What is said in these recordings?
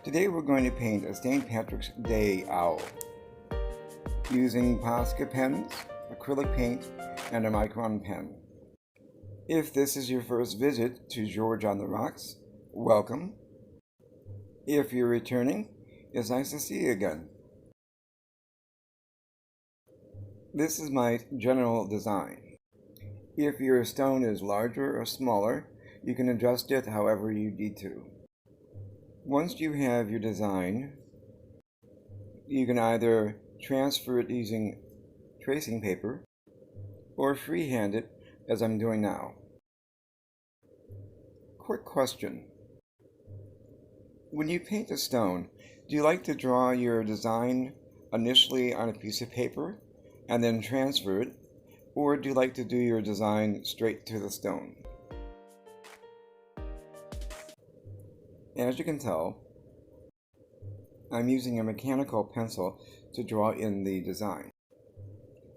Today we're going to paint a St. Patrick's Day owl using Posca Pens, acrylic paint, and a micron pen. If this is your first visit to George on the Rocks, welcome. If you're returning, it's nice to see you again. This is my general design. If your stone is larger or smaller, you can adjust it however you need to. Once you have your design, you can either transfer it using tracing paper or freehand it as I'm doing now. Quick question. When you paint a stone, do you like to draw your design initially on a piece of paper and then transfer it, or do you like to do your design straight to the stone? As you can tell, I'm using a mechanical pencil to draw in the design.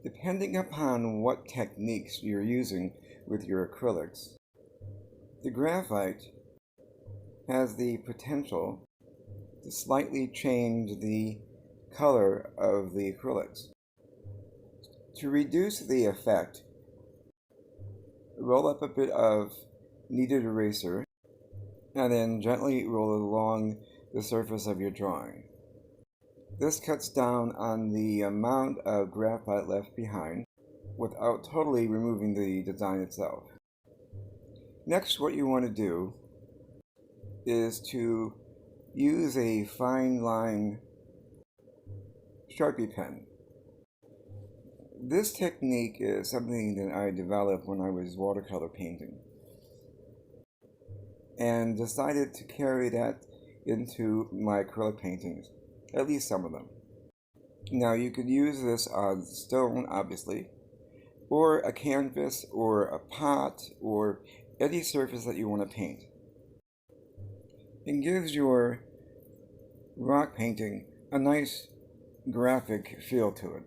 Depending upon what techniques you're using with your acrylics, the graphite has the potential to slightly change the color of the acrylics. To reduce the effect, roll up a bit of kneaded eraser and then gently roll it along the surface of your drawing. This cuts down on the amount of graphite left behind without totally removing the design itself. Next, what you want to do is to use a fine line Sharpie pen. This technique is something that I developed when I was watercolor painting, and decided to carry that into my acrylic paintings, at least some of them. Now you could use this on stone, obviously, or a canvas, or a pot, or any surface that you want to paint. It gives your rock painting a nice graphic feel to it.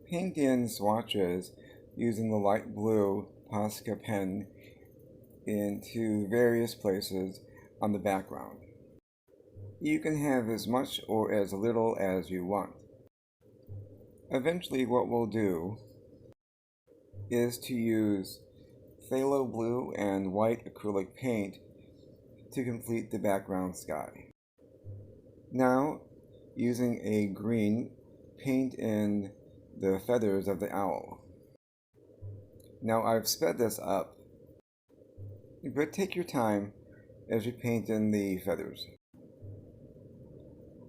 Paint in swatches using the light blue Posca pen into various places on the background. You can have as much or as little as you want. Eventually what we'll do is to use phthalo blue and white acrylic paint to complete the background sky. Now, using a green, paint in the feathers of the owl. Now I've sped this up, but take your time as you paint in the feathers.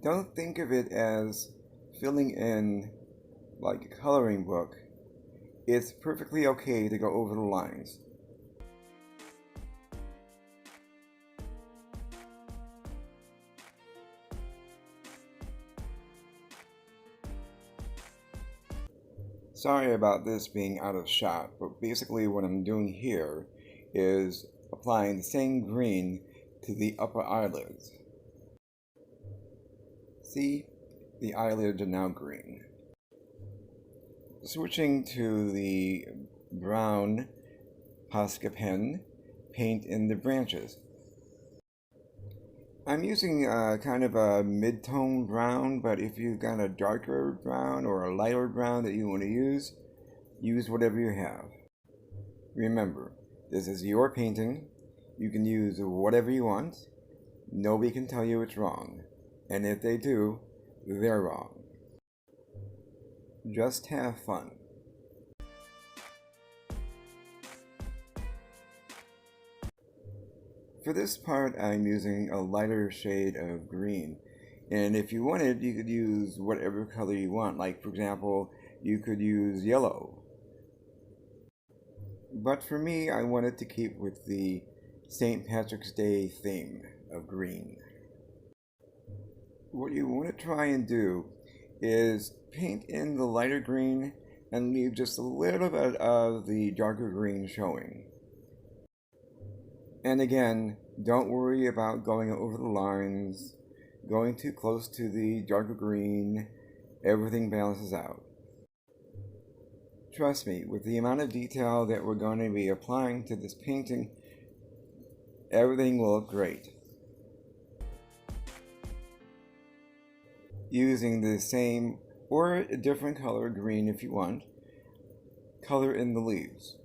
Don't think of it as filling in like a coloring book. It's perfectly okay to go over the lines. Sorry about this being out of shot, but basically what I'm doing here is applying the same green to the upper eyelids. See, the eyelids are now green. Switching to the brown Posca pen, paint in the branches. I'm using kind of a mid-tone brown, but if you've got a darker brown or a lighter brown that you want to use whatever you have. Remember, this is your painting. You can use whatever you want. Nobody can tell you it's wrong. And if they do, they're wrong. Just have fun. For this part, I'm using a lighter shade of green, and if you wanted, you could use whatever color you want. Like, for example, you could use yellow. But for me, I wanted to keep with the St. Patrick's Day theme. of green. What you want to try and do is paint in the lighter green and leave just a little bit of the darker green showing. And again, don't worry about going over the lines, going too close to the darker green. Everything balances out. Trust me, with the amount of detail that we're going to be applying to this painting, everything will look great. Using the same or a different color green if you want, color in the leaves.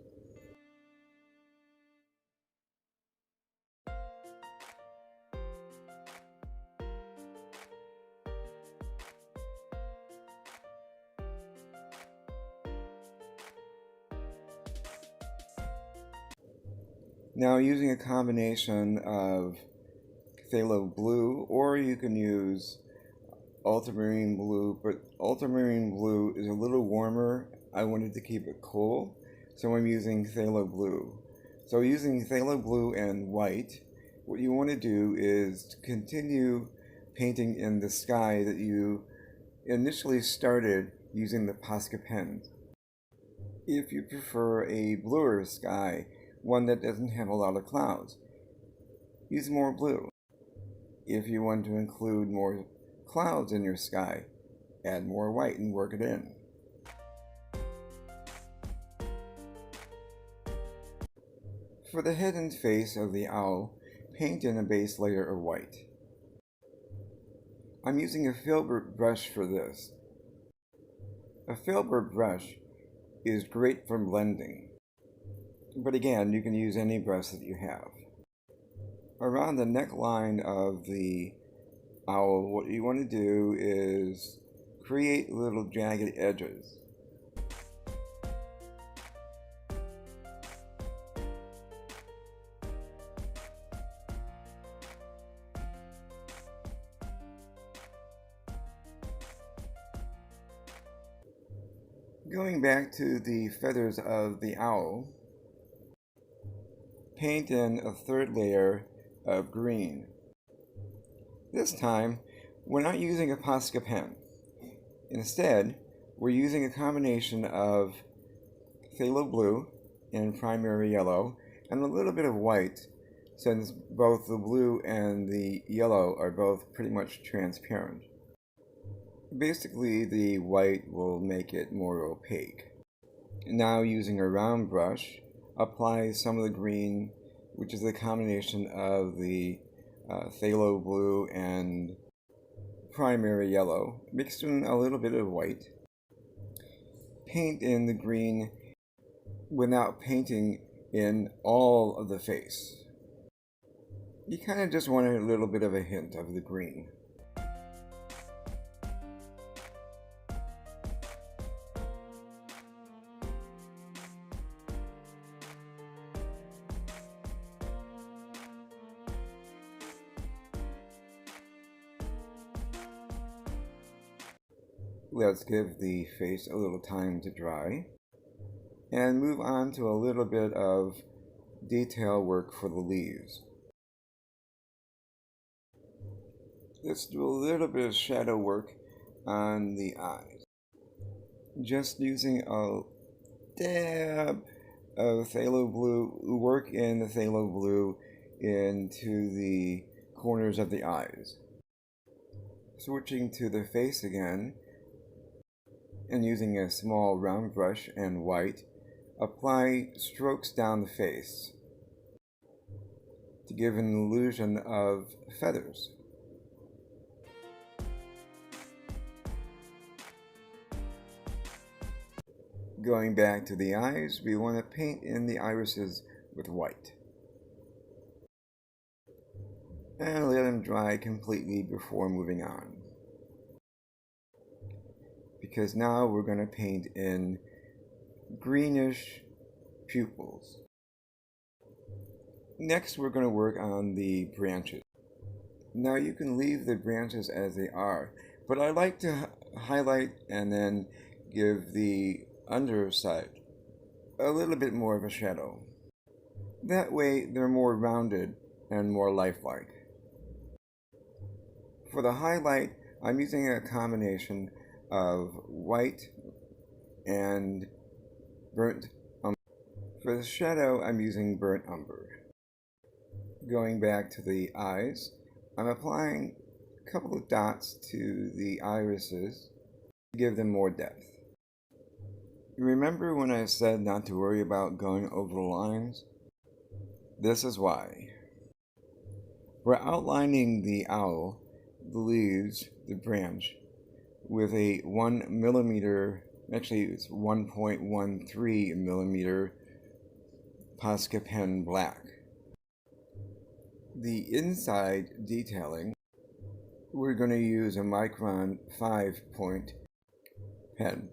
Now using a combination of phthalo blue, or you can use ultramarine blue, but ultramarine blue is a little warmer. I wanted to keep it cool, so I'm using phthalo blue. So using phthalo blue and white, what you want to do is continue painting in the sky that you initially started using the Posca Pens. If you prefer a bluer sky, one that doesn't have a lot of clouds, use more blue. If you want to include more clouds in your sky, add more white and work it in. For the head and face of the owl, paint in a base layer of white. I'm using a filbert brush for this. A filbert brush is great for blending, but again, you can use any brush that you have. Around the neckline of the owl, what you want to do is create little jagged edges. Going back to the feathers of the owl, paint in a third layer of green. This time, we're not using a Posca pen. Instead, we're using a combination of phthalo blue and primary yellow and a little bit of white, since both the blue and the yellow are both pretty much transparent. Basically, the white will make it more opaque. Now, using a round brush, apply some of the green, which is a combination of the phthalo blue and primary yellow, mixed in a little bit of white. Paint in the green without painting in all of the face. You kind of just want a little bit of a hint of the green. Let's give the face a little time to dry and move on to a little bit of detail work for the leaves. Let's do a little bit of shadow work on the eyes. Just using a dab of phthalo blue, work in the phthalo blue into the corners of the eyes. Switching to the face again, and using a small round brush and white, apply strokes down the face to give an illusion of feathers. Going back to the eyes, we want to paint in the irises with white. And let them dry completely before moving on. Because now we're going to paint in greenish pupils. Next, we're going to work on the branches. Now you can leave the branches as they are, but I like to highlight and then give the underside a little bit more of a shadow. That way they're more rounded and more lifelike. For the highlight, I'm using a combination of white and burnt umber. For the shadow, I'm using burnt umber. Going back to the eyes, I'm applying a couple of dots to the irises to give them more depth. Remember when I said not to worry about going over the lines? This is why. We're outlining the owl, the leaves, the branch, with a 1 millimeter, actually it's 1.13 millimeter Posca Pen black. The inside detailing, we're going to use a Micron 5-point pen.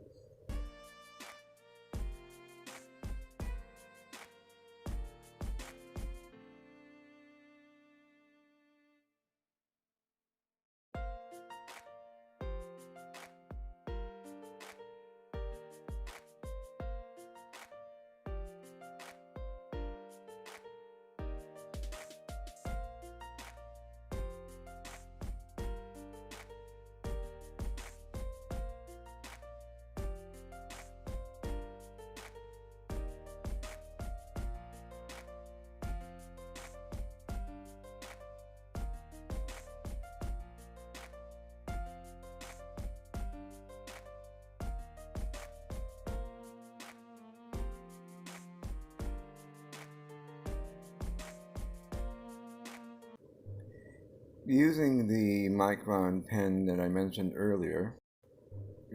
Using the Micron pen that I mentioned earlier,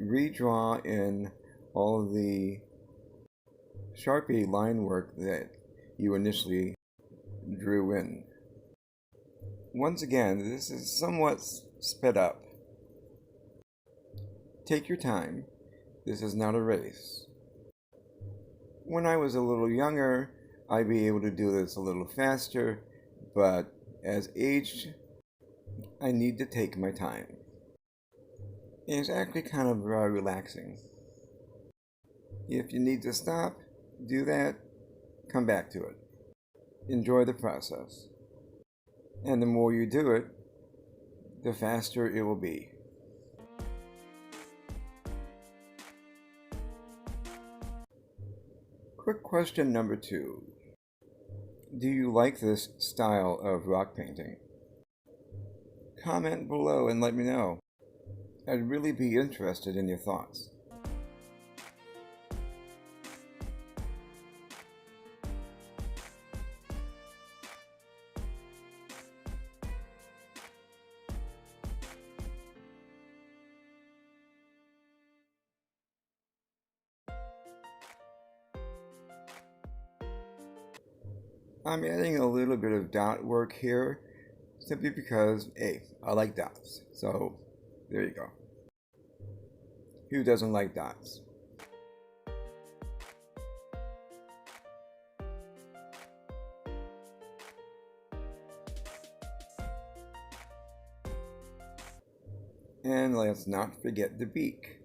redraw in all of the Sharpie line work that you initially drew in. Once again, this is somewhat sped up. Take your time. This is not a race. When I was a little younger, I'd be able to do this a little faster, but as aged, I need to take my time. It's actually kind of relaxing. If you need to stop, do that, come back to it. Enjoy the process. And the more you do it, the faster it will be. Quick question number 2. Do you like this style of rock painting? Comment below and let me know. I'd really be interested in your thoughts. I'm adding a little bit of dot work here, simply because, hey, I like dots. So, there you go. Who doesn't like dots? And let's not forget the beak.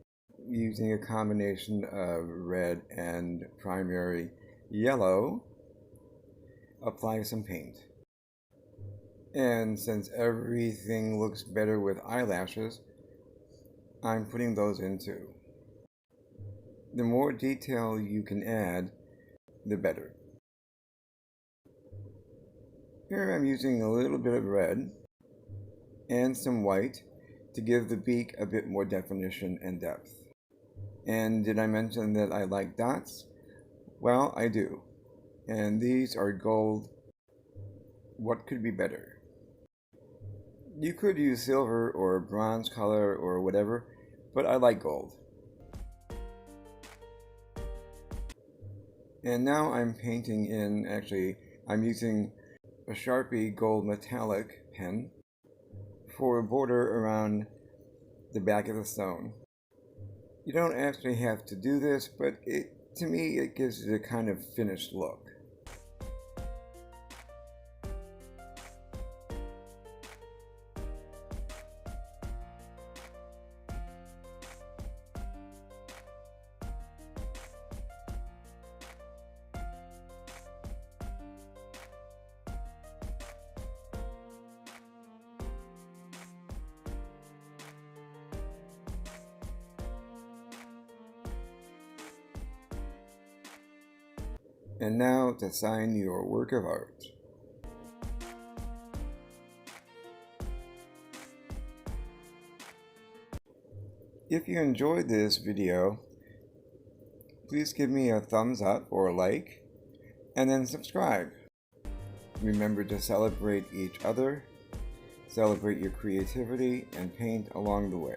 Using a combination of red and primary yellow, apply some paint. And since everything looks better with eyelashes, I'm putting those in too. The more detail you can add, the better. Here I'm using a little bit of red and some white to give the beak a bit more definition and depth. And did I mention that I like dots? Well, I do. And these are gold. What could be better? You could use silver or bronze color or whatever, but I like gold. And now I'm painting in, actually, I'm using a Sharpie gold metallic pen for a border around the back of the stone. You don't actually have to do this, but to me it gives it a kind of finished look. And now to sign your work of art. If you enjoyed this video, please give me a thumbs up or a like, and then subscribe. Remember to celebrate each other, celebrate your creativity, and paint along the way.